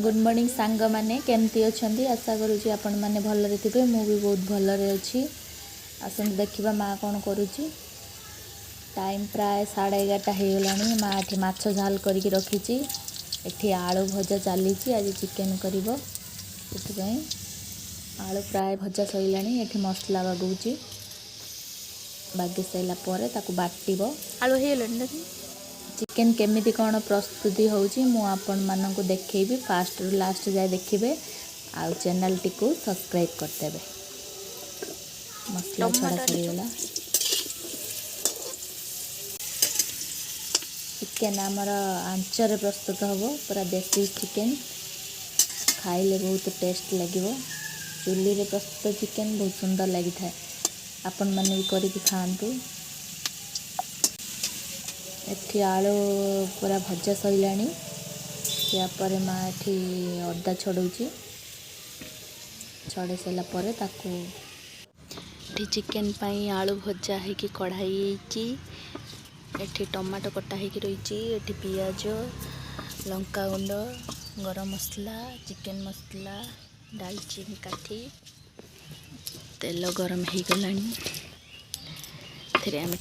Good morning सांग माने केमती अच्छी आशा करुँची आपण मैंने भलरे थे मु भी बहुत भलरे अच्छी आसत देखा माँ कौन करुँची टाइम प्राय 11:30 हो गलानी माँ एठी माछ झाल करके रखी एठी आलू भजा चली आज चिकेन कर आलू प्राय भजा सैलानी एठी मसला बागुची बागी सारा पर ताकू बाटिब आलू हो गलानी चिकेन केमिति कौन प्रस्तुति होची मु आपण मानक देखैबी फास्ट रु लास्ट जाए देखिबे आ चैनल टी को सब्सक्राइब करदेबे। मसला छड़ा सरीगला चिकेन आमर आंचरे प्रस्तुत हम पूरा देसी चिकेन खाइले बहुत टेस्ट लगे चुली रे प्रस्तुत चिकेन बहुत सुंदर लगी था आपण मैंने भी करके खातु एठी आलू पूरा भजा सैलानी यापर माँ एठी अदा छड़ौची छड़े सारा पर ताकू एठी चिकेन पाई आलू भजा है कि कढ़ाई एठी टमाटो कटा है कि रही एठी पियाज लंका गुंड गरम मसला चिकेन मसला दालचीनी काठी तेल गरम हो गलानी थे आम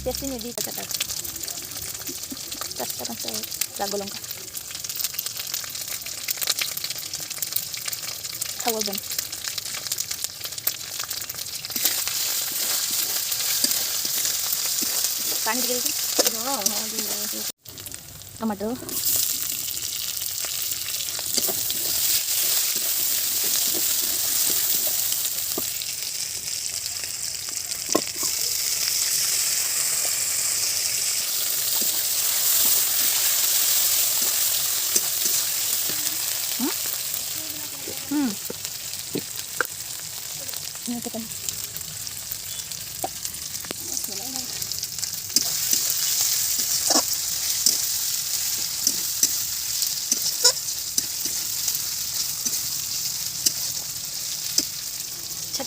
Biasanya di cacat lagu lengkap sawal ban panik gitu tomato छटा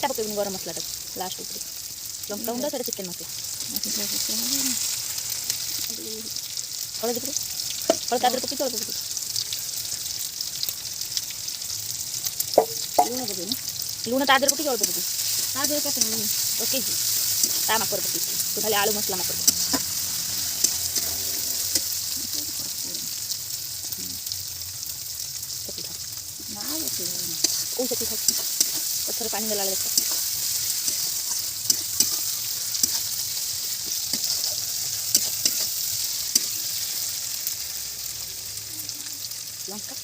पकेबुन गरम मसला लास्ट ऊपर लंका गुंड से चिकेन मसला हलदी पके हलदी आदर पके चल पके लूण ता आदर पके चल पके ता दे के ओके जी ता मापर पके तो खाली आलू मसला मापर ओ से पिठा पत्थर पानी में डाल देता लंका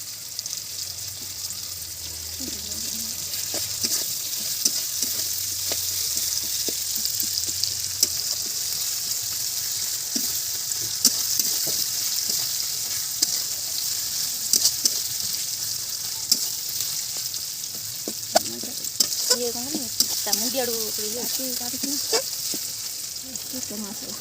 ये कौन है मुंडी आड़ू ये अच्छी काटी ना टमाटर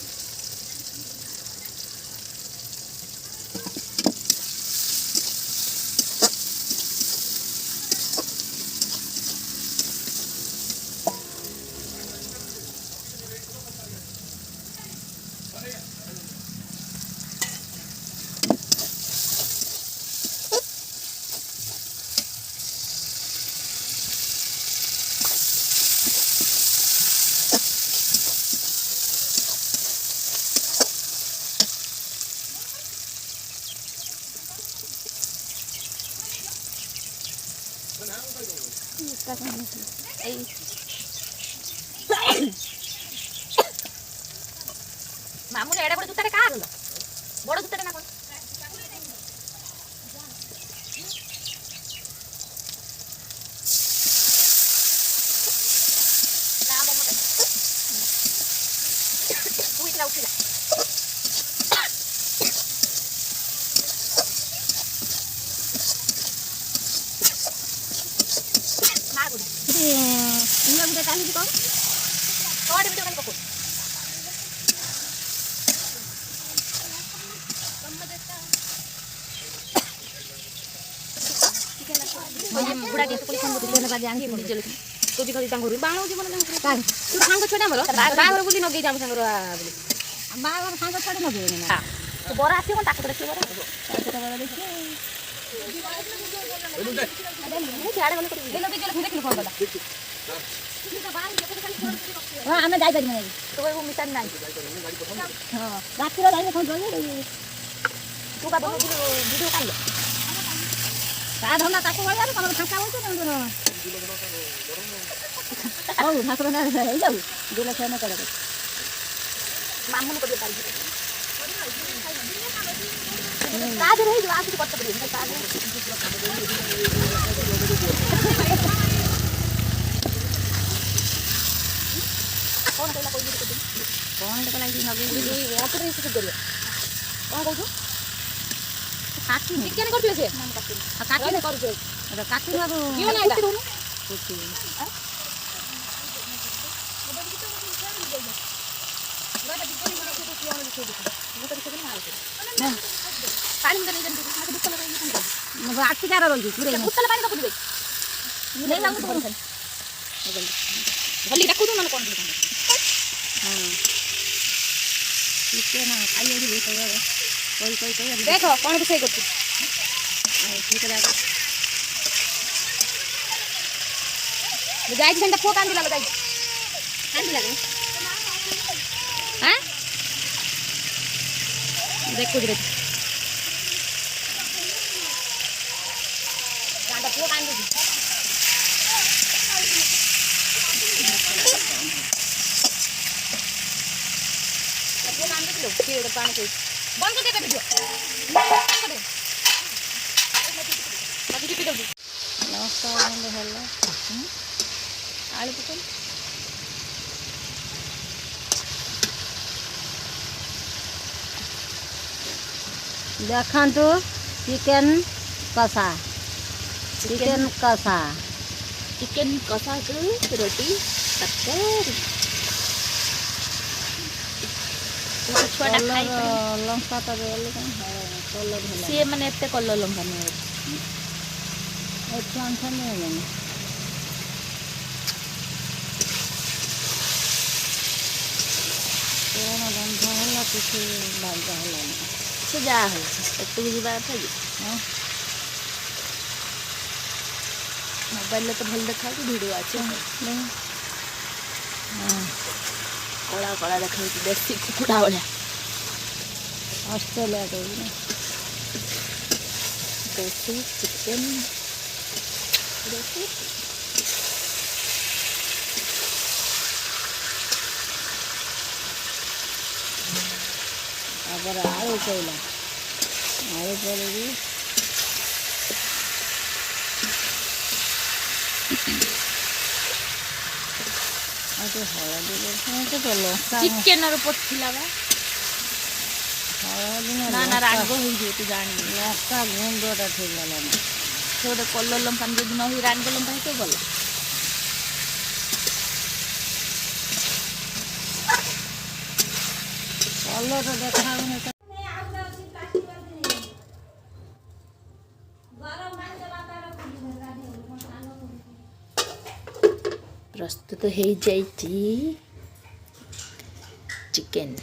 मामू एडा बड़ जुत्ता का बड़ जुत्ता ना कोन ना मम्मा तू इतना उठिला इना बुदा काली को कोड वीडियो काली को बुढ़ा के पुलिस को दिले ना बाजे आंगी मुड़ी चले तो भी खाली तांगुरी बाणो जीवन का तू सांग छोड़ा मरो बागर बुली नगे जाम सांगर बुली बागर सांग छोड़ा नगे ना तो बरा आसी कोन ताको देखि बरा ताको बरा देखि मु सियाडे गले करी हेलो बिजल देखि फोन बला हां हमें जाई पारी नहीं तो वो मिशन नहीं हां रात रो जाई फोन जोले तू का बोल वीडियो काल ता धंदा ताको यार तमर फाका होतो ना औ ठाकुर ना हे जाऊ दिला छन करे मामू को दे पारी काज रही जो आके करते पड़ी काज कौन कहला कोई कौन कहला कि नगे ये ऑपरेशन से करियो कौन कहू काटी चिकन करथिले से काटी ने करू जे काटी ना क्यों ना इतरो ना ओके पानी में नहीं आके दुख लगा मैं आखी जा रही पूरे दुख पानी का पुदे नहीं लाऊं तो बोल भली रखू तो मन कोन हां ठीक है ना आइए भी कोई देखो कौन विषय करती ठीक है जाई सेंटा फो कांदी लालो जाई कांदी लागे हां देखो जरे कांदा फो कांदी फो कांदी लो फिर पानी के बंद कर दे वीडियो बंद कर दे बाकी टिपी दो नमस्कार बंद हेलो आलू पकड़ देखंतु चिकेन कसा ଚିକେନ୍ କଷାକୁ ରୋଟି ତରକାରୀ। ଛୁଆଟା ଖାଇପାରିବ। ଲଙ୍କା ପକେଇଲେ କଲର ହେଲା। ସିଏ ମାନେ ଏତେ କଲର ଲଙ୍କା ନୁହେଁ। ଏଠୁ ଆଣିଥାନ୍ତି ହେଲାନି। କଣ ରନ୍ଧା ହେଲା କିଛି ବାଜା ହେଲାନି। ସେ ଯାହା ହଉ ଏତକୁ ଯିବା କଥା କି ମୋବାଇଲରେ ତ ଭଲ ଦେଖାଉଛି ଭିଡ଼ିଓ ଅଛି କଳା କଳା ଦେଖାଉଛି ଦେଶୀ କୁକୁଡ଼ା ଭଳିଆ। ଅଷ୍ଟ୍ରେଲିଆ କହୁଛି ଦେଶୀ ଚିକେନ୍ ଦେଶୀ ତାପରେ ଆଳୁ ପଇଲା। ଆଳୁ ପଡ଼ିକି ଆଉ ଟିକେ ହଳଦୀ ତ ଲଙ୍କା ଚିକେନର ପଡ଼ିଥିଲା ବା। ହଳଦୀ ନା ନା ରାଗ ହେଇଯିବ ତୁ ଜାଣିବୁ। ଲଙ୍କା ଗୁଣ୍ଡଟା ଠିକ୍ ହେଲାନି। ସେ ଗୋଟେ କଲର ଲଙ୍କା ଯଦି ନ ହୁଏ ରାଗ ଲଙ୍କା ହେଇଥିବ ଭଲ। କଲର ଦେଖାଉନି। ପ୍ରସ୍ତୁତ ହେଇଯାଇଛି ଚିକେନ୍।